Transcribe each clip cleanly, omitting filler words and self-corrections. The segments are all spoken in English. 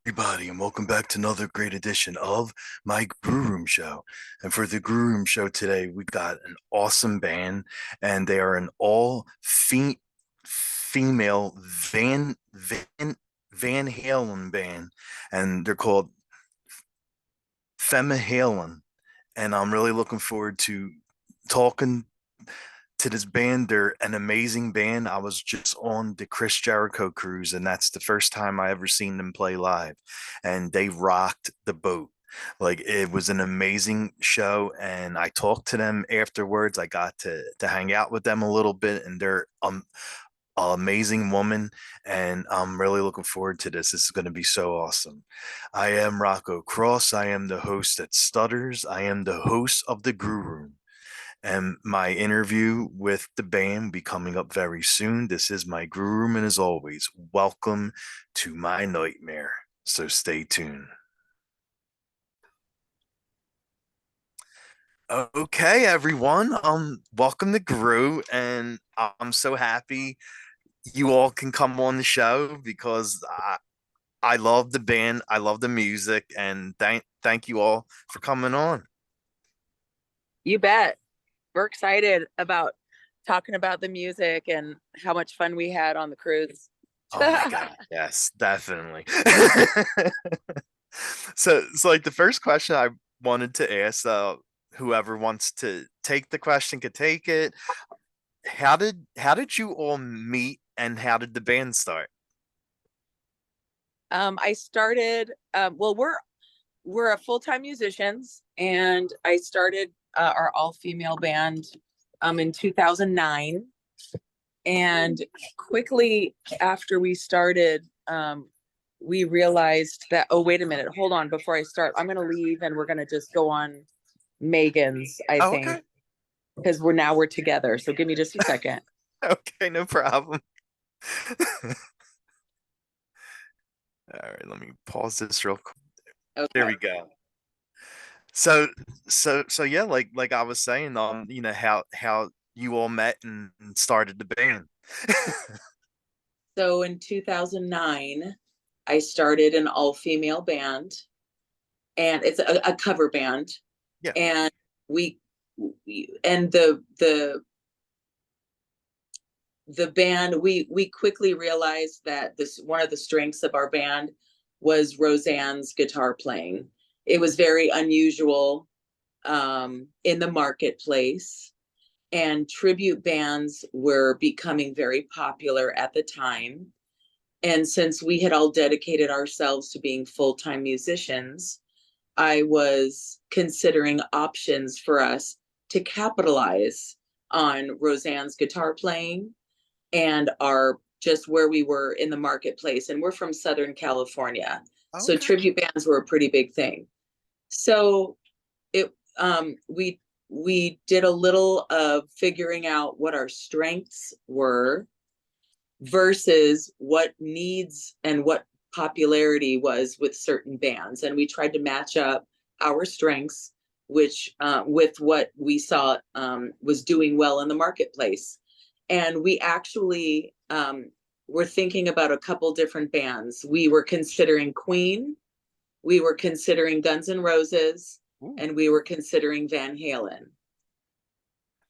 Everybody, and welcome back to another great edition of my Grue Rume Show. And for the Grue Rume Show today, we got an awesome band, and they are an all female Van Halen band, and they're called Femme Halen. And I'm really looking forward to talking to this band. They're an amazing band. I was just on the Chris Jericho cruise, and that's the first time I ever seen them play live. And they rocked the boat. Like it was an amazing show, and I talked to them afterwards. I got to hang out with them a little bit, and they're an amazing woman, and I'm really looking forward to this. This is going to be so awesome. I am Rocco Cross. I am the host at Stutters. I am the host of the Grue Room. And my interview with the band will be coming up very soon. This is my Grue Room, and as always, welcome to my nightmare. So stay tuned. Okay, everyone. Welcome to Grue, and I'm so happy you all can come on the show because I love the band, I love the music, and thank you all for coming on. You bet. We're excited about talking about the music and how much fun we had on the cruise. Oh my God, yes, definitely. So like the first question I wanted to ask, whoever wants to take the question could take it. How did you all meet, and how did the band start? I started well, we're a full-time musicians, and I started our all-female band in 2009. And quickly after we started, we realized that, oh, wait a minute, hold on, before I start, I'm going to leave and we're going to just go on Megan's, I Oh, think, okay. because we're together. So give me just a second. Okay, no problem. All right, let me pause this real quick. There Okay. we go. So yeah, like I was saying, how you all met and started the band. So in 2009, I started an all-female band, and it's a cover band. Yeah. And we, and the band, we quickly realized that this one of the strengths of our band was Roseanne's guitar playing. It was very unusual in the marketplace, and tribute bands were becoming very popular at the time. And since we had all dedicated ourselves to being full-time musicians, I was considering options for us to capitalize on Roseanne's guitar playing and our just where we were in the marketplace. And we're from Southern California, so Okay. tribute bands were a pretty big thing. So it we did a little of figuring out what our strengths were versus what needs and what popularity was with certain bands, and we tried to match up our strengths, which with what we saw was doing well in the marketplace. And we actually were thinking about a couple different bands. We were considering Queen, we were considering Guns N' Roses, Ooh. and we were considering Van Halen.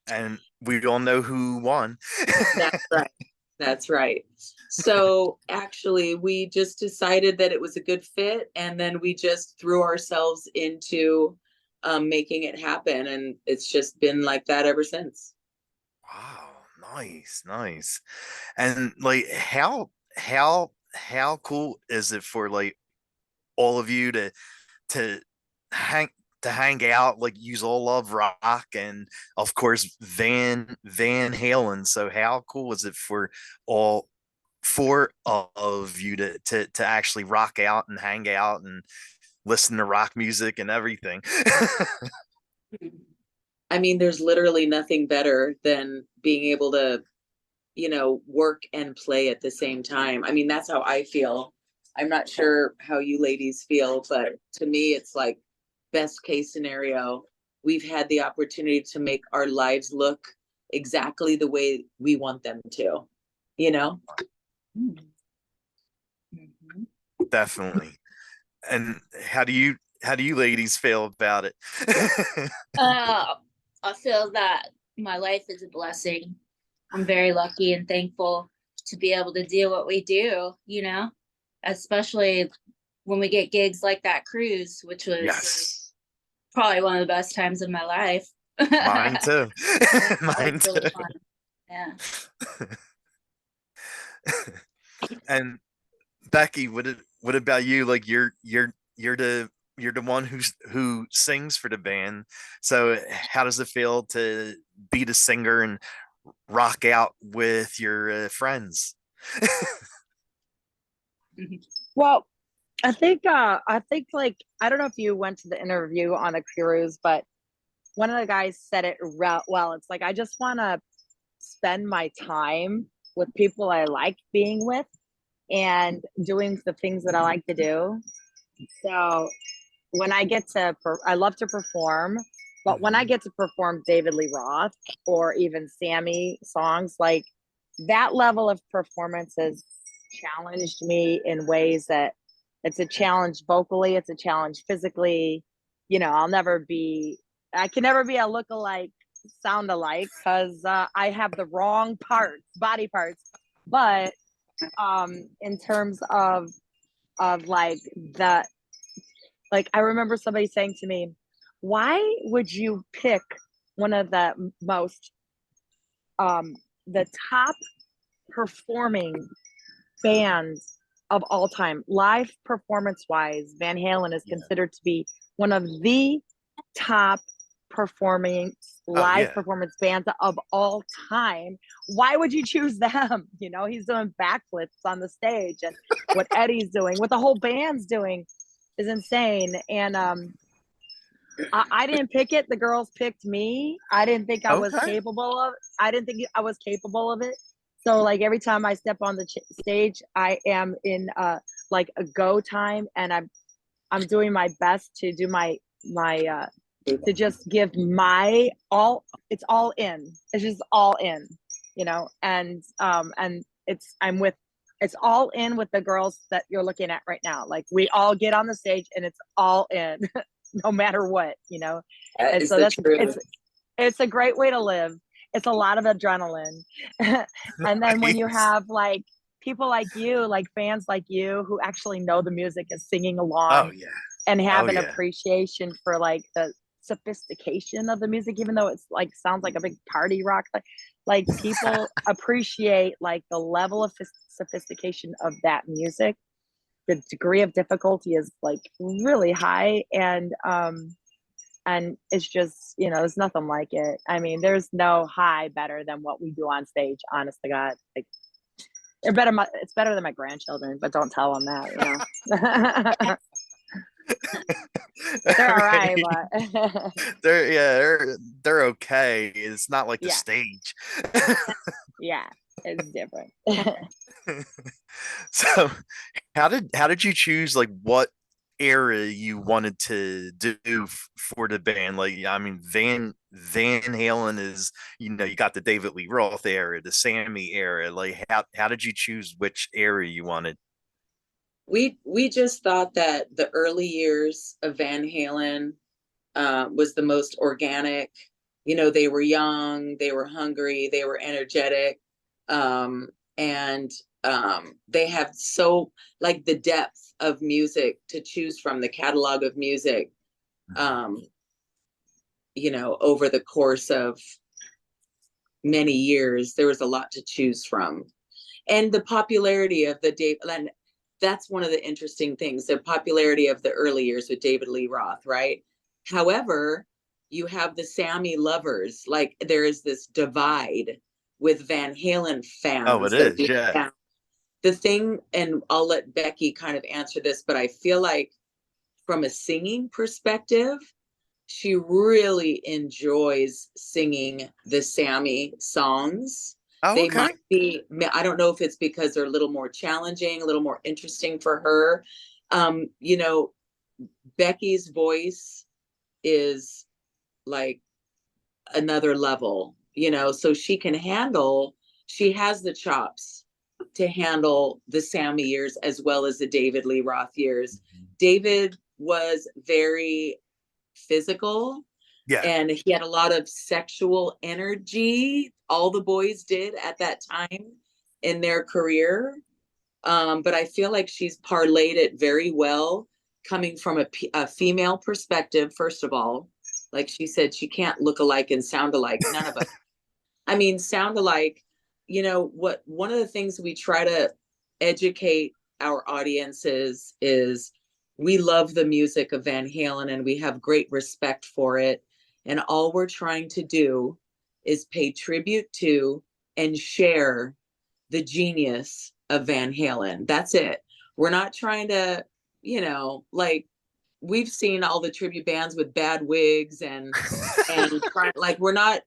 And we all know who won. That's right. That's right. So actually, we just decided that it was a good fit, and then we just threw ourselves into making it happen, and it's just been like that ever since. Wow, nice, nice. And like how cool is it for like all of you to hang hang out, like you all love rock, and of course Van Halen. So how cool is it for all four of you to actually rock out and hang out and listen to rock music and everything? I mean, there's literally nothing better than being able to, work and play at the same time. I mean, that's how I feel. I'm not sure how you ladies feel, but to me, it's like best case scenario. We've had the opportunity to make our lives look exactly the way we want them to, you know? Definitely. And how do you ladies feel about it? Uh, I feel that my life is a blessing. I'm very lucky and thankful to be able to do what we do, especially when we get gigs like that cruise, which was Yes, probably one of the best times of my life. mine too. Yeah, it Mine was really too. fun. Yeah. And Becky, what about you? Like you're the one who sings for the band. So how does it feel to be the singer and rock out with your friends? Well, I think like I don't know if you went to the interview on the cruise, but one of the guys said it well. It's like I just want to spend my time with people I like being with and doing the things that I like to do. So when I get to, I love to perform, but when I Mhm. get to perform David Lee Roth or even Sammy songs, like that level of performance has challenged me in ways that it's a challenge vocally, it's a challenge physically. I can never be a look-alike, sound alike because I have the wrong parts, body parts. But in terms of like I remember somebody saying to me, why would you pick one of the most the top performing bands of all time, live performance wise? Van Halen is Yeah. considered to be one of the top performing Oh live yeah. performance bands of all time. Why would you choose them? He's doing backflips on the stage, and what Eddie's doing, what the whole band's doing is insane. And I didn't pick it. The girls picked me. I didn't think I was Okay. capable of. I didn't think I was capable of it. So like every time I step on the stage, I am in like a go time, and I'm doing my best to do my to just give my all. It's all in. It's just all in, and it's all in with the girls that you're looking at right now. Like we all get on the stage and it's all in, no matter what. That And is so the that's truth. it's a great way to live. It's a lot of adrenaline. And then when you Nice. have like people like you, like fans like you who actually know the music and singing Oh along yeah. and Oh have an yeah. appreciation for like the sophistication of the music, even though it's like sounds like a big party rock, like people appreciate like the level of sophistication of that music. The degree of difficulty is like really high, and it's just there's nothing like it. I mean, there's no high better than what we do on stage, honest to God. Like it's better than my grandchildren, but don't tell them that. They're All all right, right. but They're okay. It's not like the yeah, stage. yeah, it's different. So how did you choose like what era you wanted to do for the band? Like I mean Van Halen is, you got the David Lee Roth era, the Sammy era. Like how did you choose which era you wanted? We just thought that the early years of Van Halen was the most organic. They were young, they were hungry, they were energetic, and they have so like the depth of music to choose from, the catalog of music. Um, over the course of many years, there was a lot to choose from, and the popularity of the Dave. And that's one of the interesting things, the popularity of the early years with David Lee Roth, right? However, you have the Sammy lovers. Like there is this divide with Van Halen Oh, it fans that is, we yeah. found. The thing, and I'll let Becky kind of answer this, but I feel like from a singing perspective, she really enjoys singing the Sammy songs. Oh, They okay. might be, I don't know if it's because they're a little more challenging, a little more interesting for her. Um, you know, Becky's voice is like another level, so she can handle, she has the chops to handle the Sammy years as well as the David Lee Roth years. David was very physical, Yeah. and he had a lot of sexual energy. All the boys did at that time in their career. But I feel like she's parlayed it very well, coming from a female perspective, first of all. Like she said, she can't look alike and sound alike. None of us. I mean, sound alike, one of the things we try to educate our audiences is we love the music of Van Halen and we have great respect for it. And all we're trying to do is pay tribute to and share the genius of Van Halen. That's it. We're not trying to, like we've seen all the tribute bands with bad wigs and like we're not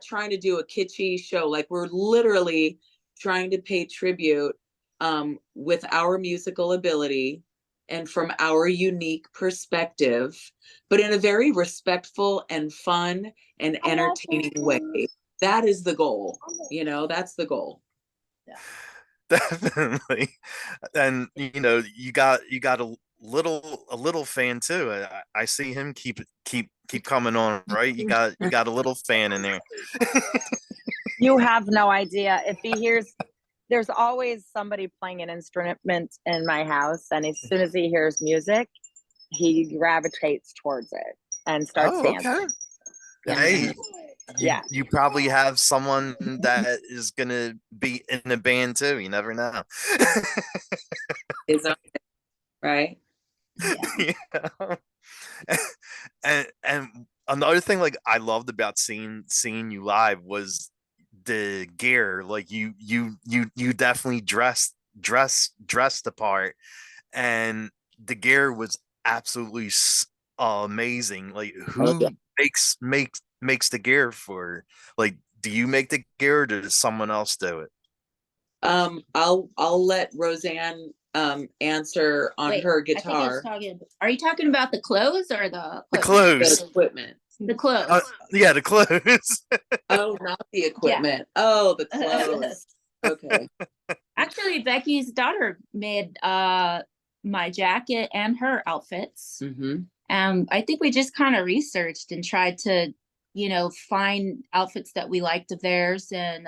trying to do a kitschy show. Like we're literally trying to pay tribute with our musical ability and from our unique perspective, but in a very respectful and fun and entertaining way. That is the goal. That's the goal. Yeah. Definitely. And you got a little fan too. I see him keep coming on, right? You got a little fan in there. You have no idea. If he hears, there's always somebody playing an instrument in my house, and as soon as he hears music, he gravitates towards it and starts Oh, dancing. okay. Yeah. Hey, Yeah. you probably have someone that is gonna be in the band too. You never know. Is that right? Yeah. And another thing like I loved about seeing you live was the gear. Like you definitely dressed the part, and the gear was absolutely amazing. Like who makes the gear for, like, do you make the gear or does someone else do it? I'll let Roseanne answer on Wait, her I think I was guitar. are you talking about the clothes or the The equipment? The clothes. equipment. The clothes. Yeah, the clothes. Oh, not the equipment. Oh, the clothes. Okay. Actually, Becky's daughter made my jacket and her outfits. Mm-hmm. I think we just kind of researched and tried to, find outfits that we liked of theirs, and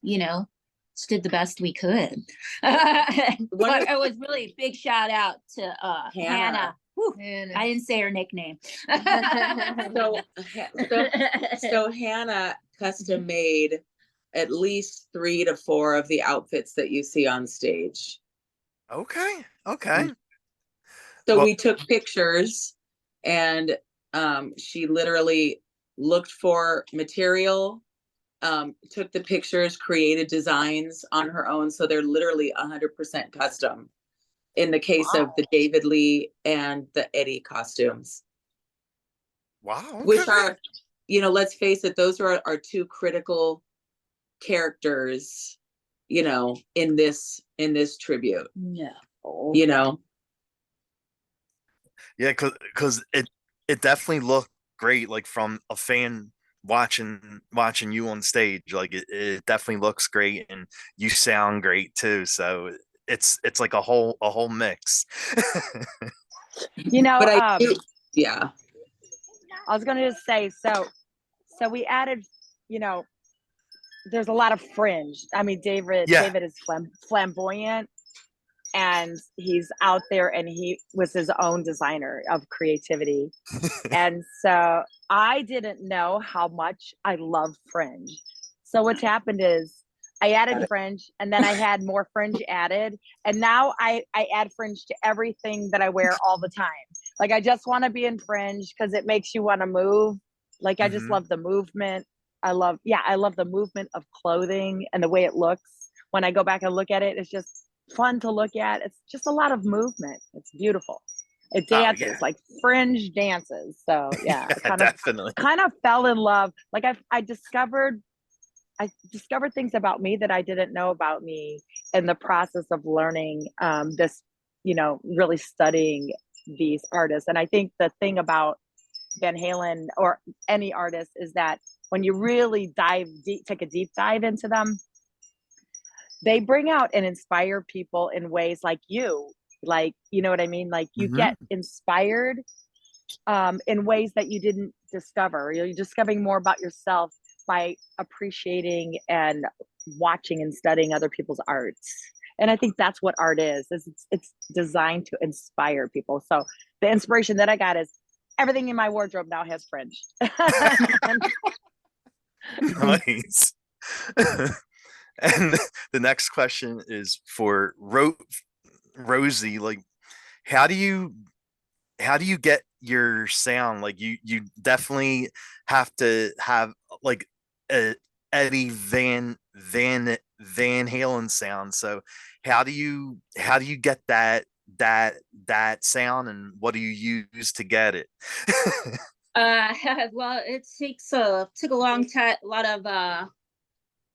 just did the best we could. But it was really a big shout out to Hannah. Hannah. I didn't say her nickname. So Hannah custom made at least 3 to 4 of the outfits that you see on stage. Okay. So Well, we took pictures, and she literally looked for material, took the pictures, created designs on her own. So they're literally 100% custom in the case of the David Lee and the Eddie costumes. wow. Okay. Which are, let's face it, those are our 2 critical characters, in this tribute. Yeah. Yeah, because it definitely looked great, like from a fan watching you on stage. Like it definitely looks great, and you sound great too. So it's like a whole mix. But I do, yeah. I was going to just say, so we added, there's a lot of fringe. I mean, David is flamboyant, and he's out there, and he was his own designer of creativity. And so I didn't know how much I love fringe. So what's happened is I added fringe, and then I had more fringe added. And now I add fringe to everything that I wear all the time. Like, I just want to be in fringe because it makes you want to move. Like, I just love the movement. I love the movement of clothing and the way it looks. When I go back and look at it, it's just fun to look at. It's just a lot of movement. It's beautiful. It dances, like fringe dances. So yeah, definitely. Kind of fell in love. Like I discovered things about me that I didn't know about me in the process of learning this, really studying these artists. And I think the thing about Van Halen or any artist is that when you really dive deep, take a deep dive into them, they bring out and inspire people in ways like you, like, you know what I mean? Like you Hmm. get inspired in ways that you didn't discover. You're discovering more about yourself by appreciating and watching and studying other people's arts. And I think that's what art is it's designed to inspire people. So the inspiration that I got is everything in my wardrobe now has fringe. Nice. And the next question is for Rosie. Like, how do you get your sound? Like, you definitely have to have like a Eddie Van Halen sound. So how do you get that sound, and what do you use to get it? Well, it took a long time, a lot of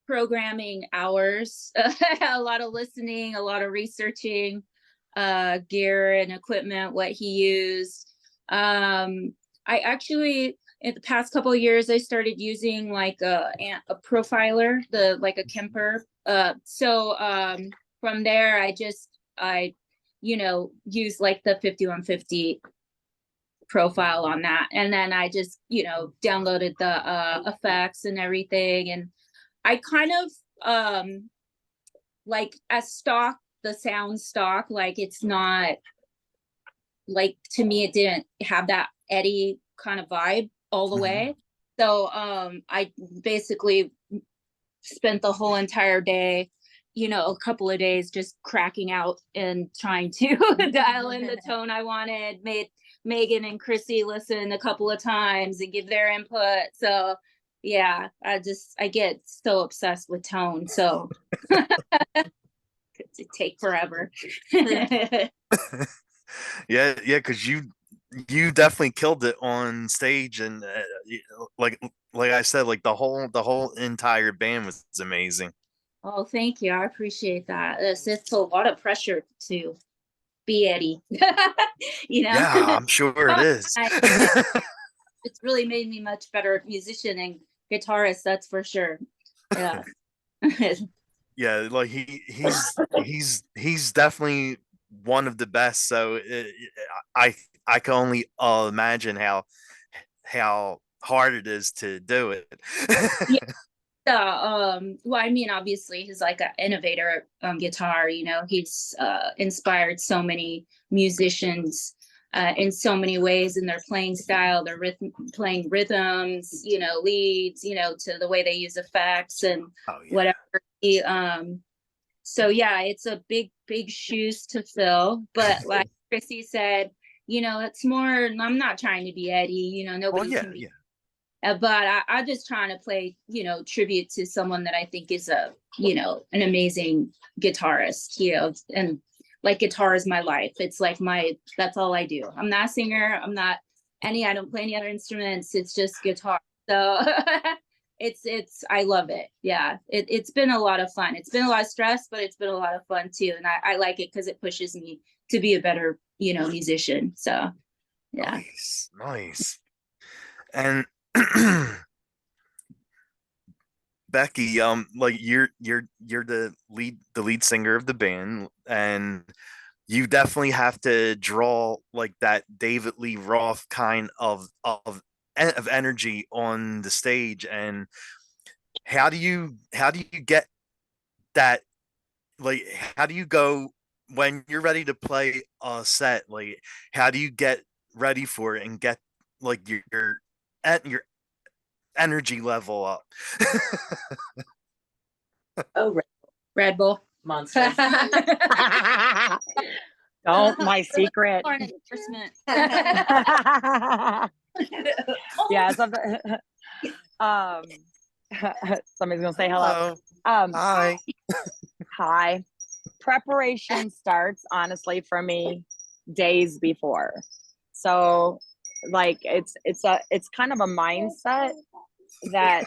programming hours, a lot of listening, a lot of researching gear and equipment, what he used. I actually, in the past couple of years, I started using like a profiler, like a Kemper. From there, I use like the 5150 profile on that, and then I just downloaded the effects and everything, and I kind of like as stock, the sound stock, like it's not like, to me it didn't have that Eddie kind of vibe all the way. So I basically spent the whole entire day, a couple of days just cracking out and trying to dial in the tone I wanted. Made Megan and Chrissy listen a couple of times and give their input. So yeah, I get so obsessed with tone. So it take forever. Yeah, because you definitely killed it on stage, and like I said, like the whole entire band was amazing. Oh, thank you. I appreciate that. It's a lot of pressure to be Eddie. Yeah, I'm sure it is. It's really made me much better musician and guitarist, that's for sure. Yeah. Yeah, like he's definitely one of the best. So I can only imagine how hard it is to do it. Yeah. Well, I mean, obviously he's like an innovator on guitar. He's inspired so many musicians in so many ways in their playing style, their playing rhythms, leads, to the way they use effects and Oh yeah. whatever. So yeah, it's a big shoes to fill. But like Chrissy said, it's more, I'm not trying to be Eddie, Well, nobody yeah, can be. yeah. But I'm just trying to play, tribute to someone that I think is an amazing guitarist, and like guitar is my life. It's like that's all I do. I'm not a singer. I don't play any other instruments. It's just guitar. So I love it. Yeah. It's been a lot of fun. It's been a lot of stress, but it's been a lot of fun too. And I like it because it pushes me to be a better, musician. So yeah. Nice. And Becky, like you're the lead singer of the band, and you definitely have to draw like that David Lee Roth kind of energy on the stage. And how do you get that? Like, how do you go when you're ready to play a set? Like, how do you get ready for it and get like your energy level up? Oh, Red Bull. Monster. Don't, my secret. Or an endorsement. Yeah, something. Somebody's gonna say hello. Hi. Hi. Preparation starts honestly for me days before. So like it's kind of a mindset that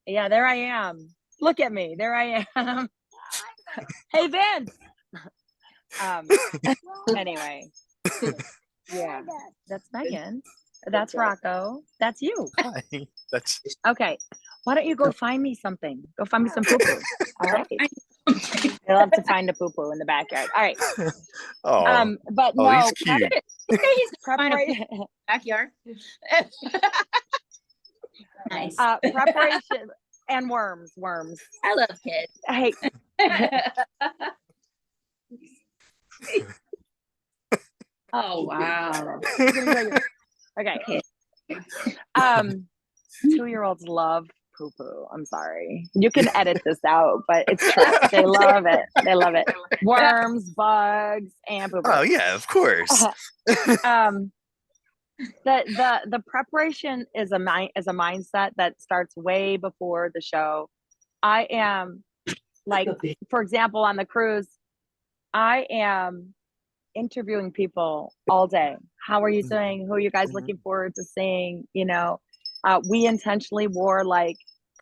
yeah, there I am. Look at me. There I am. Hey Vince. Anyway. Yeah. That's Megan. That's Rocco. That's you. Hi. That's Okay. Why don't you go find me something? Go find me some poo-poo. All right. I love to find a poo-poo in the backyard. All right. Oh, But oh, he's no, cute. He's preparation, backyard. Nice. preparation and worms. I love kids. Hey, Oh wow. okay. 2-year-olds love poo-poo. I'm sorry. You can edit this out, but it's true. They love it. They love it. Worms, bugs, and poo-poo. Oh yeah, of course. The preparation is a mindset that starts way before the show. I am like, for example, on the cruise, I am interviewing people all day. How are you doing? Who are you guys looking forward to seeing? You know, we intentionally wore like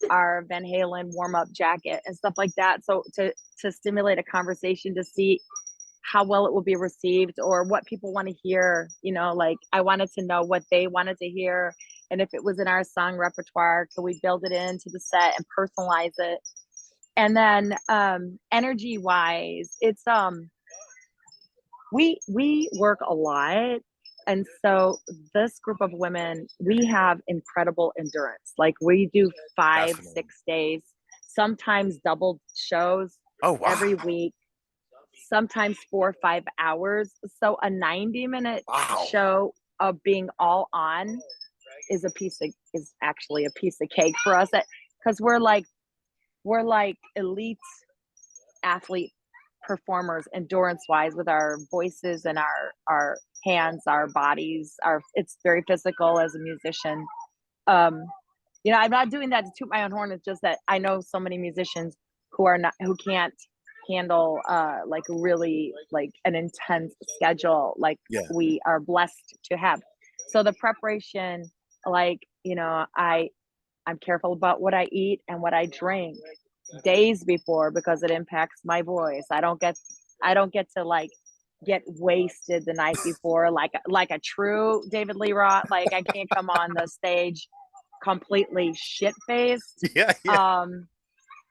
our Van Halen warm-up jacket and stuff like that, so to stimulate a conversation, to see how well it will be received or what people want to hear. You know, like I wanted to know what they wanted to hear, and if it was in our song repertoire, could we build it into the set and personalize it? And then energy wise, it's we work a lot, and so this group of women, we have incredible endurance. Like we do 5 Definitely. 6 days, sometimes double shows Oh wow. every week, sometimes 4 or 5 hours. So a 90-minute Wow. show of being all on is actually a piece of cake for us, because we're like elite athlete performers endurance wise, with our voices and our hands, our bodies, it's very physical as a musician. You know, I'm not doing that to toot my own horn. It's just that I know so many musicians who can't handle like really like an intense schedule like we are blessed to have. So the preparation, like, you know, I'm careful about what I eat and what I drink days before, because it impacts my voice. I don't get to like get wasted the night before like a true David Lee Roth. Like I can't come on the stage completely shit faced. Yeah.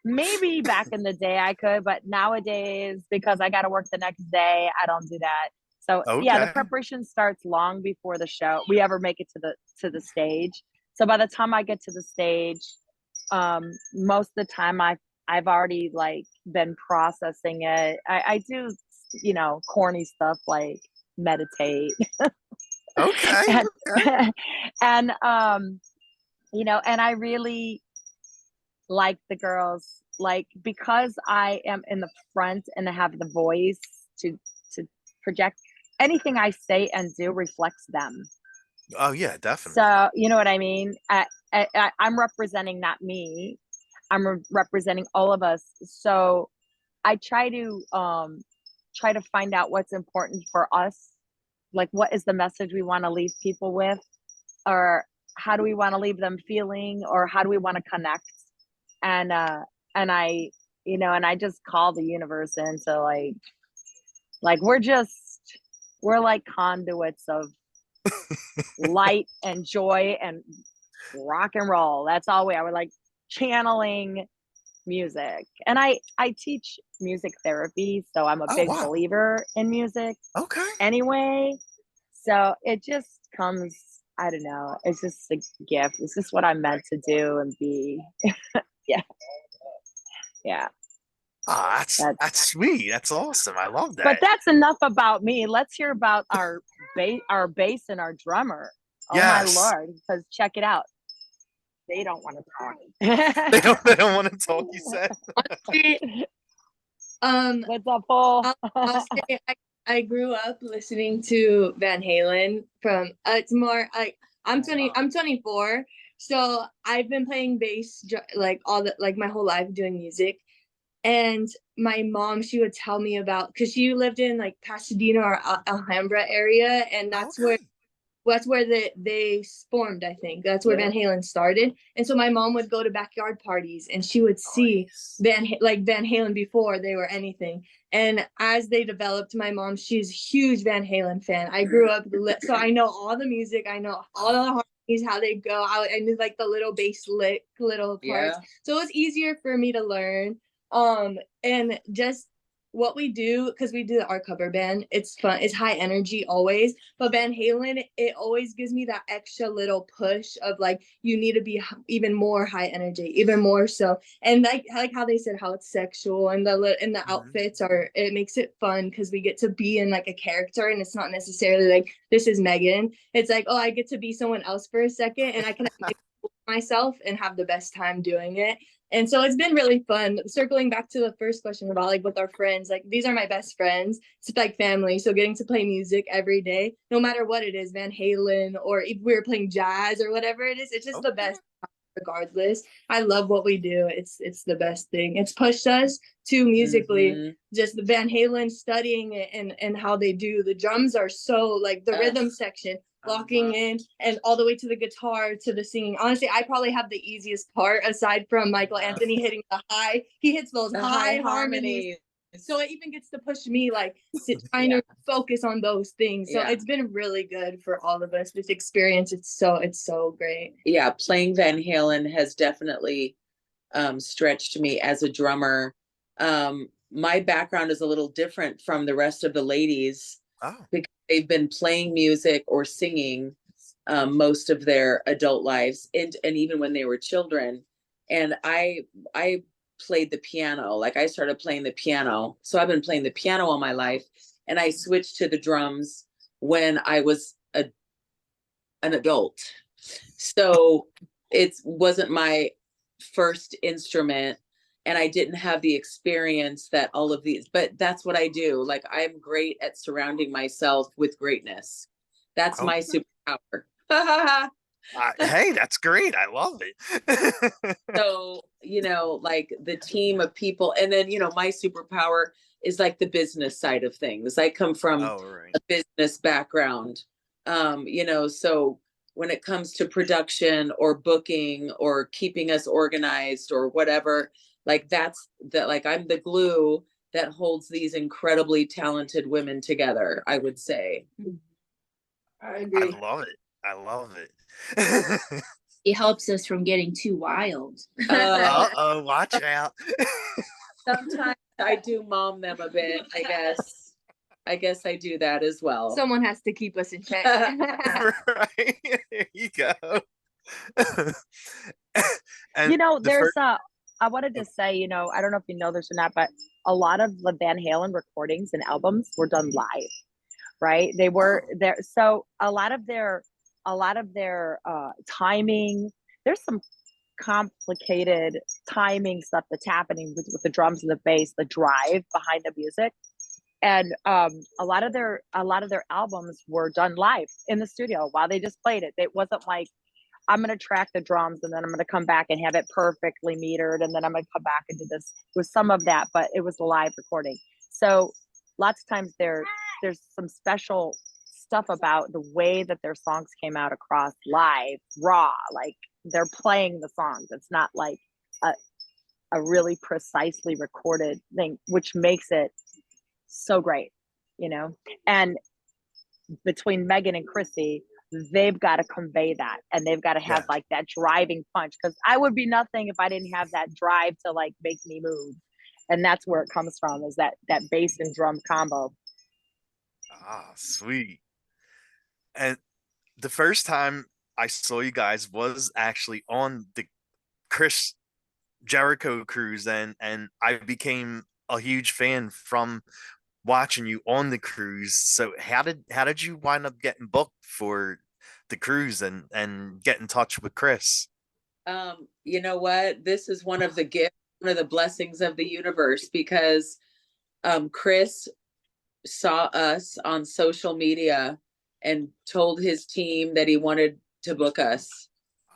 Maybe back in the day I could, but nowadays, because I got to work the next day, I don't do that. So yeah, the preparation starts long before the show we ever make it to the stage. So by the time I get to the stage, most of the time I've already like been processing it. I do, you know, corny stuff like meditate. Okay. And you know, and I really like the girls, like, because I am in the front and I have the voice to project, anything I say and do reflects them. Oh yeah, definitely. So you know what I mean? I'm representing not me. I'm representing all of us. So I try to find out what's important for us. Like, what is the message we want to leave people with, or how do we want to leave them feeling, or how do we want to connect? And I, you know, and I just call the universe into like we're like conduits of light and joy and rock and roll. That's all we are. We're like channeling music. And I teach music therapy, so I'm a big believer in music. Okay. Anyway, so it just comes, I don't know, it's just a gift. It's just what I'm meant to do and be. Yeah. Oh, that's sweet. That's awesome. I love that. But that's enough about me. Let's hear about our bass and our drummer. Oh my Lord, because check it out. They don't want to talk. They don't want to talk, you said. What's up, Paul? I'll say I grew up listening to Van Halen from it's more like I'm 24, so I've been playing bass like my whole life doing music. And my mom, she would tell me about, because she lived in like Pasadena or Alhambra area, and that's where they formed. I think that's where Van Halen started. And so my mom would go to backyard parties, and she would see Van Halen before they were anything. And as they developed, my mom, she's a huge Van Halen fan. I grew up, so I know all the music, I know all the harmonies, harmonies, how they go out, and just like the little bass lick little parts. Yeah. So it was easier for me to learn. And just what we do, because we do our cover band, it's fun, it's high energy always, but Van Halen, it always gives me that extra little push of like, you need to be even more high energy, even more so. And like how they said how it's sexual, and the outfits are, it makes it fun because we get to be in like a character, and it's not necessarily like this is Megan. It's like, oh, I get to be someone else for a second, and I can myself and have the best time doing it. And so it's been really fun. Circling back to the first question about like with our friends, like these are my best friends. It's like family. So getting to play music every day, no matter what it is, Van Halen, or if we're playing jazz or whatever it is, it's just the best regardless. I love what we do. It's the best thing. It's pushed us to musically, just the Van Halen studying it, and how they do. The drums are so like the rhythm section, locking in, and all the way to the guitar, to the singing. Honestly, I probably have the easiest part aside from Michael Anthony hitting the high. He hits those high harmonies. So it even gets to push me like trying to focus on those things. So it's been really good for all of us, this experience. It's so great. Yeah, playing Van Halen has definitely stretched me as a drummer. My background is a little different from the rest of the ladies because they've been playing music or singing most of their adult lives, and even when they were children. And I played the piano. Like I started playing the piano. So I've been playing the piano all my life, and I switched to the drums when I was an adult. So it wasn't my first instrument, and I didn't have the experience that all of these, but that's what I do. Like I'm great at surrounding myself with greatness. That's my superpower. Hey, that's great. I love it. So, like the team of people, and then, my superpower is like the business side of things. I come from a business background. So when it comes to production or booking or keeping us organized or whatever, like I'm the glue that holds these incredibly talented women together, I would say. I agree. I love it. I love it. It helps us from getting too wild. Uh-oh, watch out. Sometimes I do mom them a bit, I guess. I guess I do that as well. Someone has to keep us in check. Right. There you go. And I wanted to say, I don't know if you know this or not, but a lot of the Van Halen recordings and albums were done live, right? They were there. So a lot of their timing, there's some complicated timing stuff that's happening with the drums and the bass, the drive behind the music. And a lot of their albums were done live in the studio while they just played it. It wasn't like, I'm going to track the drums and then I'm going to come back and have it perfectly metered, and then I'm going to come back and do this. It was some of that, but it was a live recording. So lots of times there's some special stuff about the way that their songs came out across live, raw, like they're playing the songs. It's not like a really precisely recorded thing, which makes it so great, and between Megan and Chrissy, they've got to convey that, and they've got to have like that driving punch, because I would be nothing if I didn't have that drive to like make me move. And that's where it comes from, is that bass and drum combo. Sweet. And the first time I saw you guys was actually on the Chris Jericho cruise, and I became a huge fan from watching you on the cruise. So how did you wind up getting booked for the cruise and get in touch with Chris? You know what? This is one of the gifts, one of the blessings of the universe, because Chris saw us on social media and told his team that he wanted to book us.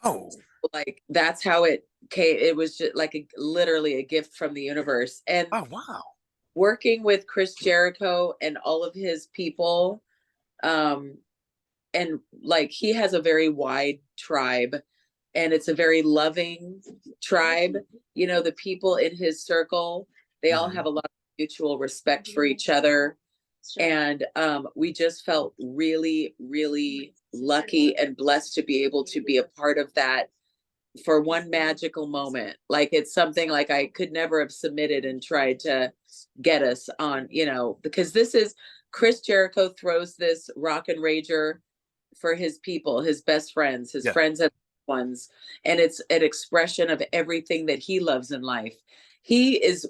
Oh, like that's how it came. It was just like literally a gift from the universe. And oh wow. Working with Chris Jericho and all of his people, and like he has a very wide tribe, and it's a very loving tribe. The people in his circle, they all have a lot of mutual respect for each other. And we just felt really, really lucky and blessed to be able to be a part of that for one magical moment. Like, it's something like I could never have submitted and tried to get us on, you know, because this is Chris Jericho throws this rock and rager for his people, his best friends, his friends and ones. And it's an expression of everything that he loves in life. He is,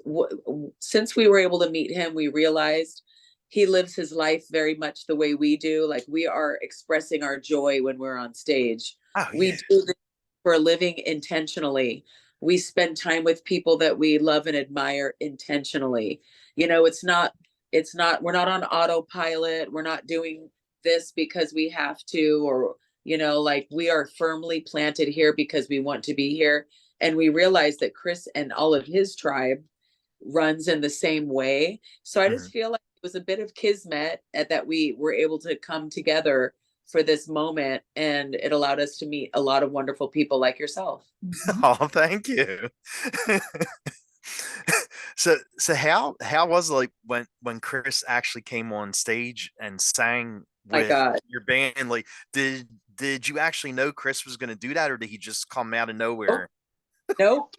since we were able to meet him, we realized he lives his life very much the way we do. Like, we are expressing our joy when we're on stage. We do this for a living intentionally. We spend time with people that we love and admire intentionally. You know, we're not on autopilot. We're not doing this because we have to, or, you know, like, we are firmly planted here because we want to be here. And we realize that Chris and all of his tribe runs in the same way. So I just feel like it was a bit of kismet that we were able to come together for this moment, and it allowed us to meet a lot of wonderful people like yourself. Oh, thank you. So how was it, like, when Chris actually came on stage and sang with your band? Like, did you actually know Chris was going to do that, or did he just come out of nowhere? Nope.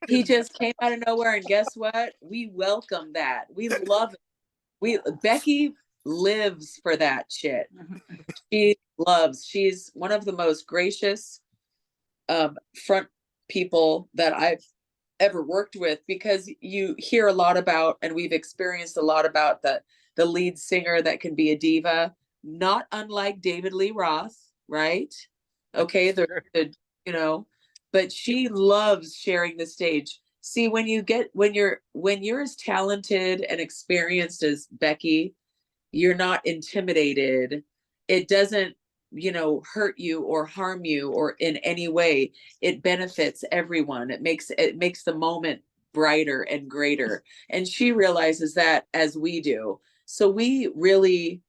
He just came out of nowhere, and guess what? We welcome that. We love it. Becky lives for that shit. She's one of the most gracious front people that I've ever worked with, because you hear a lot about, and we've experienced a lot about, the lead singer that can be a diva, not unlike David Lee Roth, right? Okay, you know, but she loves sharing the stage. See, when you're as talented and experienced as Becky, you're not intimidated. It doesn't, you know, hurt you or harm you or in any way. It benefits everyone. It makes the moment brighter and greater. And she realizes that, as we do. So we really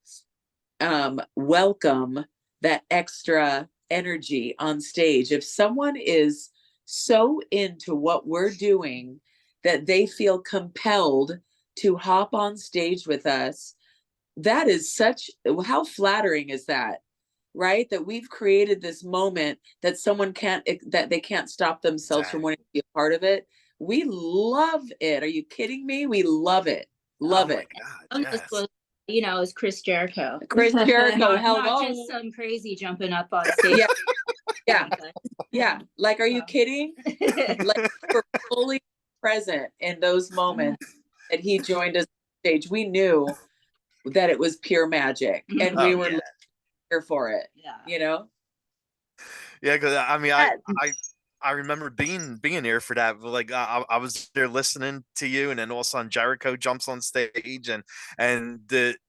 welcome that extra energy on stage. If someone is so into what we're doing that they feel compelled to hop on stage with us, that is how flattering is that? Right? That we've created this moment that they can't stop themselves from wanting to be a part of it. We love it. Are you kidding me? We love it. Love it. God, yes. Was, you know, it's Chris Jericho. Chris Jericho, hello. Not just some crazy jumping up on stage. Yeah. Like, are you kidding? Like, we're fully present in those moments that he joined us on stage. We knew that it was pure magic, and we were here for it. You know. Yeah, because I mean, I remember being there for that. Like, I was there listening to you, and then all of a sudden Jericho jumps on stage, and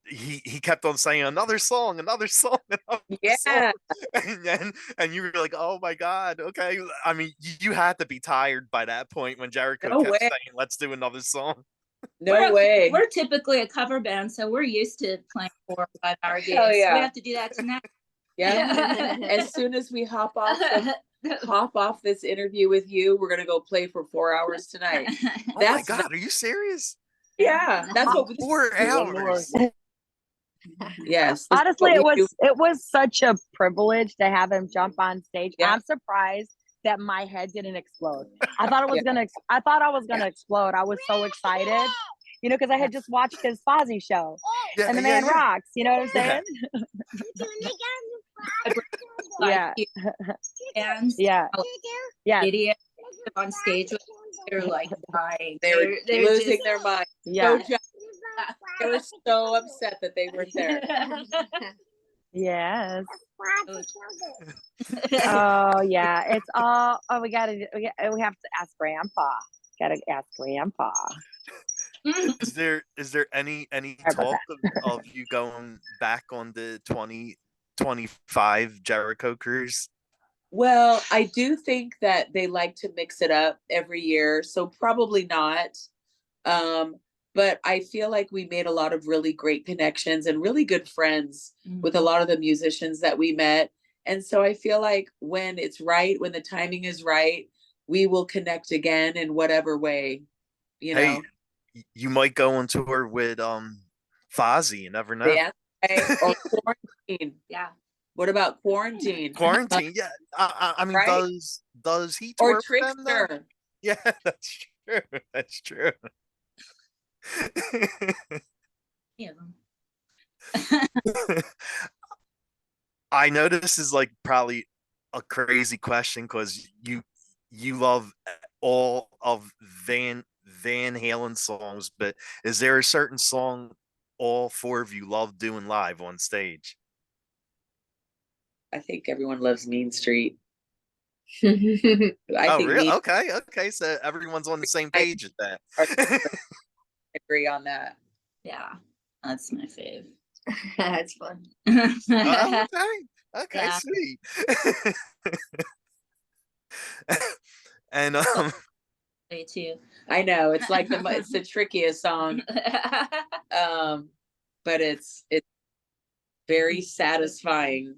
he kept on saying another song, another song. And you were like, oh my God, okay. I mean, you had to be tired by that point when Jericho kept saying, let's do another song. We're typically a cover band, so we're used to playing 4 or 5 hour games. So we have to do that tonight. Yeah. As soon as we hop off this interview with you, we're gonna go play for 4 hours tonight. Oh my God, are you serious? Yeah, that's what 4 hours. Yes. Honestly, it was such a privilege to have him jump on stage. I'm surprised that my head didn't explode. I thought I was gonna explode. I was so excited, you know, because I had just watched his Fozzy show, and the man rocks. You know what I'm saying? Idiot on stage, they're like dying. They're losing their mind. Yeah. They were so upset that they weren't there. Yes. Oh yeah, it's all. Oh, we have to ask Grandpa. Gotta ask Grandpa. Is there any talk of you going back on the 2025 Jericho cruise? Well, I do think that they like to mix it up every year, so probably not. But I feel like we made a lot of really great connections and really good friends with a lot of the musicians that we met. And so I feel like when it's right, when the timing is right, we will connect again in whatever way, you know. You might go on tour with Fozzy, you never know. Yeah. Or quarantine. Yeah. What about quarantine? Quarantine, yeah. I mean, Right? does he Or tour with them though? Trickster. Yeah, that's true. That's true. Yeah. them. I know this is like probably a crazy question because you love all of Van Halen songs, but is there a certain song all four of you love doing live on stage? I think everyone loves Mean Street. I I Oh, think really? Mean Okay, okay. So everyone's on the same I page at that. agree on that. Yeah. That's my fave. That's fun. Oh, okay. Okay, Yeah. sweet. And Me too. I know it's like it's the trickiest song, but it's very satisfying.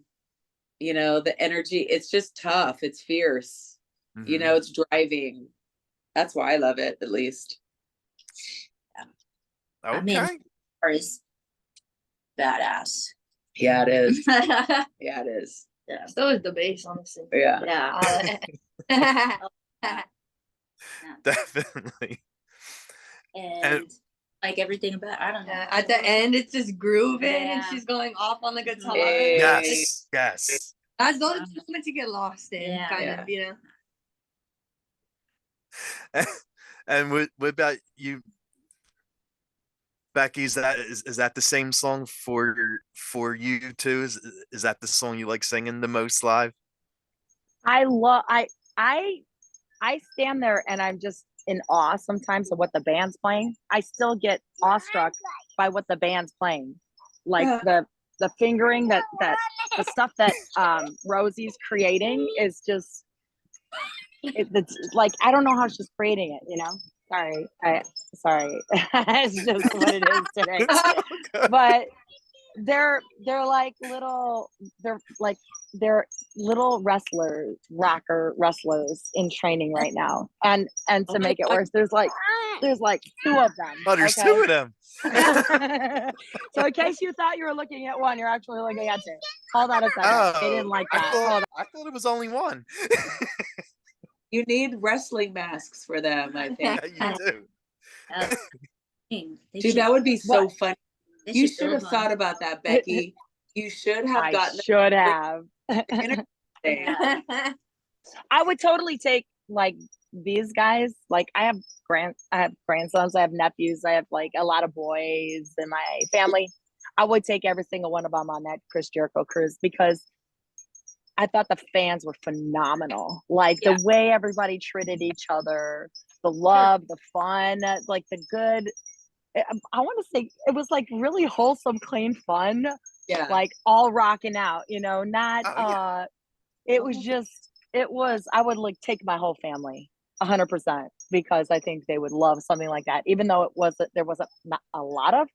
You know, the energy. It's just tough. It's fierce. You know, mhm. it's driving. That's why I love it, at least. I mean, Okay. bar is badass. Yeah, it is. Yeah. Yeah, it is. So is the bass, honestly. Yeah. Definitely. And like everything about, I don't know. At the end, it's just grooving and Yeah. she's going off on the guitar. Hey. Yes, yes. That's those moments you get lost in, Yeah. kind Yeah. of, you know. And what about you, Becky? Is that the same song for you too? Is that the song you like singing the most live? I love I stand there and I'm just in awe sometimes of what the band's playing. I still get awestruck by what the band's playing. Like the fingering that the stuff that Rosie's creating is just it's like I don't know how she's creating it, you know. Sorry. It's just what it is today. But they're little rocker wrestlers in training right now. And to make it worse, there's like two of them. Oh, there's okay? two of them. So in case you thought you were looking at one, you're actually looking at two. Hold on a second. Oh, They didn't like I that. thought I thought it was only one. You need wrestling masks for them, I think. Yeah, you do. They Dude, that would be so What? funny. they You should should have build thought one. about that, Becky. You should have I gotten should have. it. I would totally take like these guys. Like I have grandsons, I have nephews, I have like a lot of boys in my family. I would take every single one of them on that Chris Jericho cruise because I thought the fans were phenomenal. Like the way everybody treated each other, the love, the fun, like the good. I want to say it was like really wholesome, clean fun. Yeah. Like all rocking out, you know, not Oh, yeah. it was just I would like take my whole family 100% because I think they would love something like that. Even though there wasn't not a lot of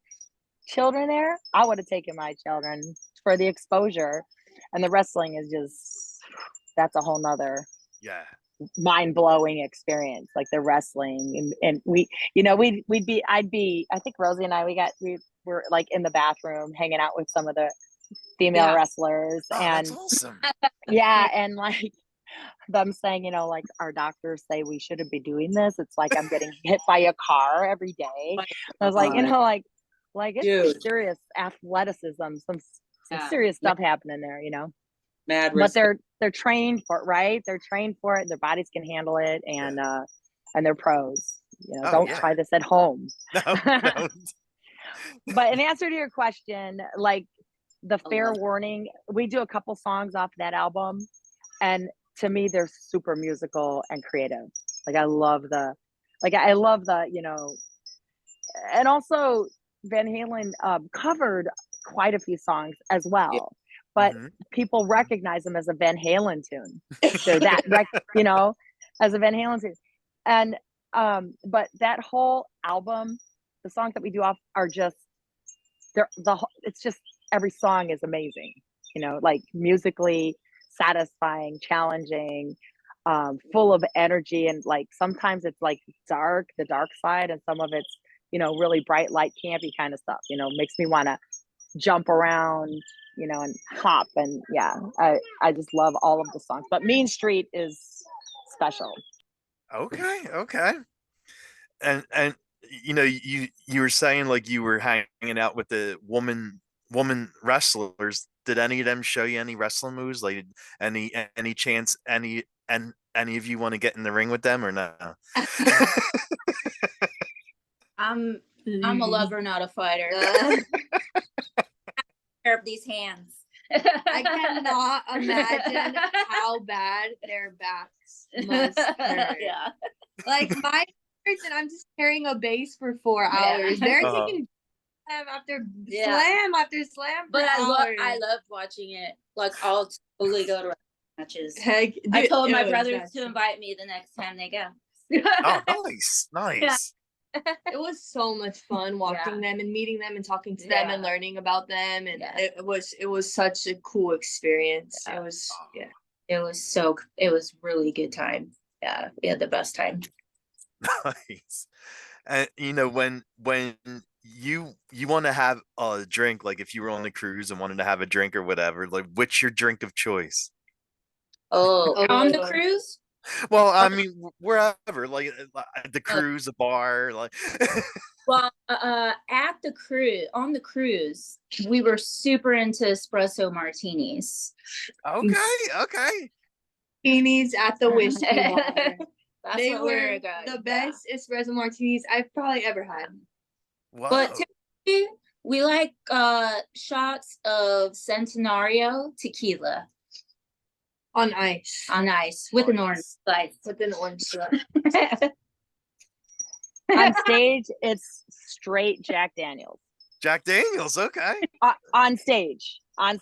children there, I would have taken my children for the exposure. And the wrestling is just that's a whole nother Yeah. mind-blowing experience, like the wrestling and we, you know, I think Rosie and I we were like in the bathroom hanging out with some of the female wrestlers Oh, and that's awesome. yeah, and like them saying, you know, like our doctors say we shouldn't be doing this. It's like I'm getting hit by a car every day. I was like, you know, like it's some Dude. serious athleticism, some serious stuff happening there, you know. Mad But respect. they're trained for it, right? They're trained for it. Their bodies can handle it, and they're pros. You know, Oh, don't yeah. try this at home. No. But in answer to your question, like the fair warning, we do a couple songs off that album, and to me, they're super musical and creative. Like I love the, you know, and also Van Halen covered quite a few songs as well, but Mhm. people recognize them as a Van Halen tune. They're that, you know, as a Van Halen tune. And but that whole album, the songs that we do off are just it's just every song is amazing, you know, like musically satisfying, challenging, full of energy, and like sometimes it's like the dark side, and some of it's really bright light, campy kind of stuff, makes me want to jump around, and hop. And yeah, I just love all of the songs, but Mean Street is special. Okay. And you were saying like you were hanging out with the woman wrestlers. Did any of them show you any wrestling moves? Like any chance any of you want to get in the ring with them or no? I'm a lover, not a fighter. Pair of these hands. I cannot imagine how bad their backs must hurt. Yeah. Like my hurts and I'm just carrying a bass for 4 hours. They're taking slam after slam after slam. But hours. I loved watching it. Like I'll totally go to matches. Heck, dude, I told my brothers to invite me the next time they go. Oh, nice. It was so much fun watching them and meeting them and talking to them and learning about them, and it was such a cool experience. It was really good time. Yeah, we had the best time. Nice. And when you want to have a drink, like if you were on the cruise and wanted to have a drink or whatever, like what's your drink of choice? On the cruise? Well, I mean, wherever, like the cruise, a bar, like. Well, on the cruise, we were super into espresso martinis. Okay. Martinis at the whiskey bar. They were the best espresso martinis I've probably ever had. Wow. But typically, we like shots of Centenario tequila. On ice. With an orange slice. With an orange slice. On stage, it's straight Jack Daniels. Jack Daniels, okay. On stage. That's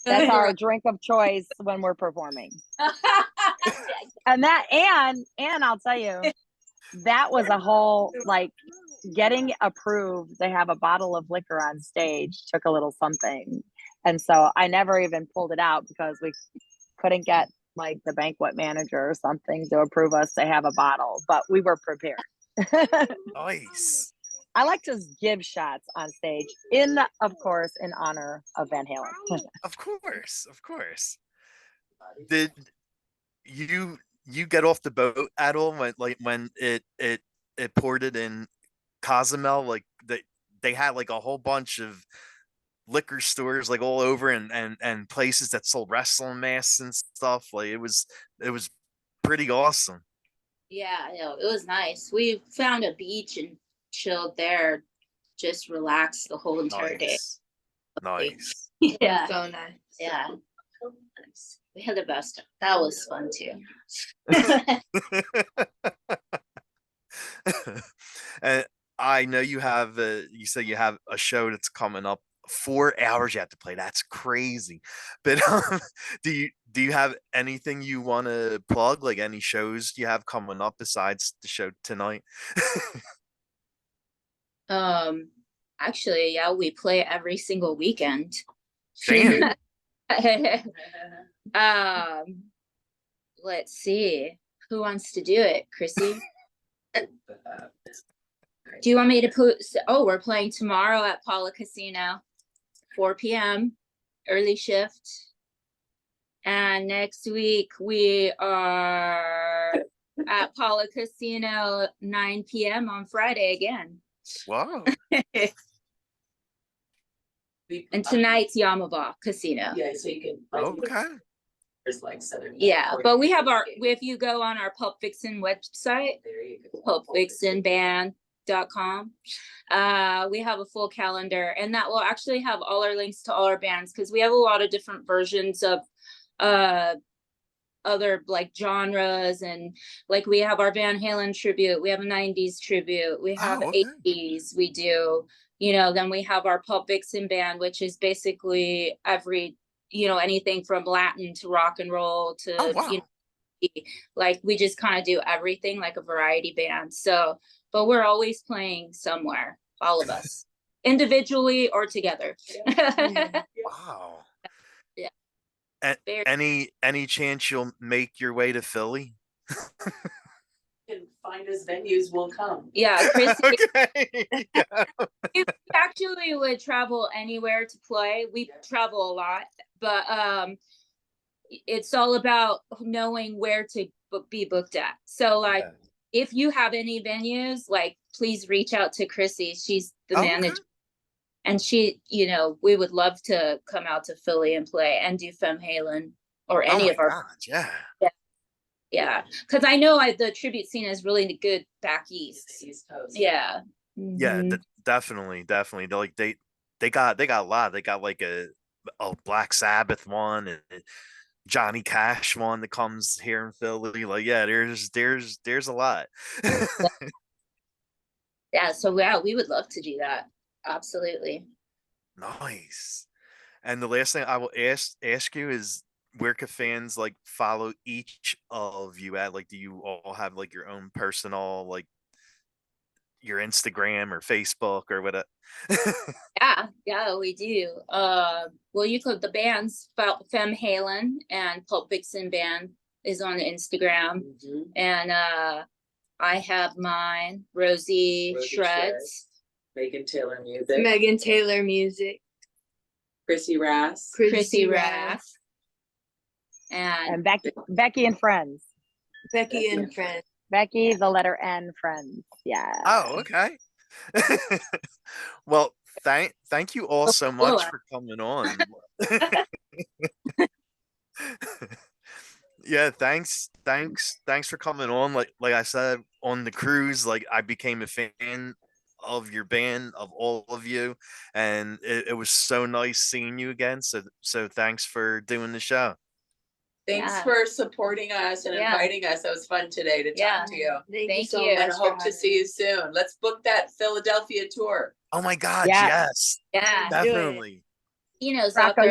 our drink of choice when we're performing. And I'll tell you, that was a whole, like, getting approved to have a bottle of liquor on stage took a little something. And so I never even pulled it out because we couldn't get like the banquet manager or something to approve us to have a bottle, but we were prepared. Nice. I like to give shots on stage of course, in honor of Van Halen. Of course. Did you get off the boat at all when it ported in Cozumel? Like they had like a whole bunch of liquor stores like all over and places that sold wrestling masks and stuff. Like it was pretty awesome. Yeah, it was nice. We found a beach and chilled there, just relaxed the whole entire day. Nice. Yeah. So nice. Yeah. We had the best. That was fun too. And I know you said you have a show that's coming up. 4 hours you have to play. That's crazy. But do you have anything you want to plug, like any shows you have coming up besides the show tonight? Actually, yeah, we play every single weekend. Damn. Let's see, who wants to do it? Chrissy? Do you want me to put? We're playing tomorrow at Paula Casino, 4 p.m. early shift. And next week we are at Paula Casino 9 p.m. on Friday again. Wow. And tonight's Yamava Casino. Yeah, so you can. Okay. There's like 7. Yeah, but we have if you go on our Pulp Fiction website, pulpfictionband.com, we have a full calendar, and that will actually have all our links to all our bands, because we have a lot of different versions of other like genres, and like we have our Van Halen tribute, we have a 90s tribute, we have 80s, we do, then we have our Pulp Fiction band, which is basically every, anything from Latin to rock and roll to, like we just kind of do everything, like a variety band. So, but we're always playing somewhere, all of us, individually or together. Wow. Yeah. Any chance you'll make your way to Philly? can find us venues, we'll come. Yeah, Chrissy, Okay. Yeah. we actually would travel anywhere to play. We travel a lot, but it's all about knowing where to be booked at. So like, if you have any venues, like please reach out to Chrissy. She's the manager. And she, you know, we would love to come out to Philly and play and do Femme Halen or any of our. God, yeah. Yeah, because I know the tribute scene is really good back east. East Coast. Yeah. Yeah, Mhm. definitely. They're like they got a lot. They got like a Black Sabbath one and a Johnny Cash one that comes here in Philly. Like, yeah, there's a lot. Yeah, so yeah, we would love to do that. Absolutely. Nice. And the last thing I will ask you is, where can fans like follow each of you at? Like, do you all have like your own personal, like your Instagram or Facebook or whatever? Yeah, we do. Well, you could, the band's Femme Halen and Pulp Vixen Band is on Instagram. And I have mine, Rosie Shreds. Megan Taylor Music. Megan Taylor Music. Chrissy Rass. Chrissy Rath. And Becky and Friends. Becky and Friends. Becky, the letter N, Friends. Yeah. Oh, okay. Well, thank you all so much for coming on. Yeah, thanks for coming on. Like I said on the cruise, like I became a fan of your band, of all of you, and it was so nice seeing you again. So thanks for doing the show. Thanks for supporting us and inviting us. It was fun today to talk to you. Thank you so you. much. And hope to see you soon. Let's book that Philadelphia tour. Oh my God, Yes. yes, Yeah, definitely. you know, Rocco,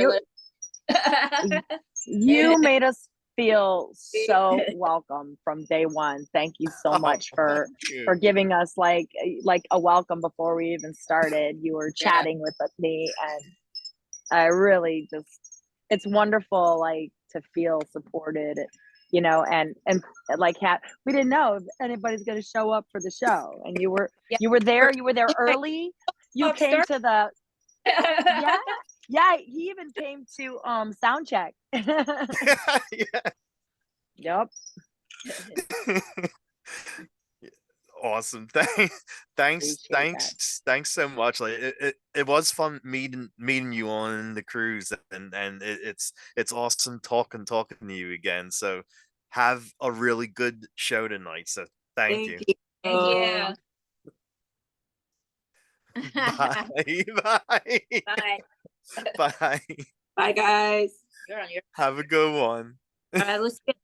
there. you made us feel so welcome from day one. Thank you so much for giving us like a welcome before we even started. You were chatting with me, and I really just, it's wonderful like to feel supported, you know, and like we didn't know if anybody's going to show up for the show, and you were there early. You came to the yeah, he even came to sound check. Yep. Awesome. Appreciate Thanks so much. Like it was fun meeting you on the cruise, and it's awesome talking to you again. So have a really good show tonight. So thank you. Thank you. Bye. Bye. Bye. Bye. Bye, guys. You're on your. Have a good one. All right, let's get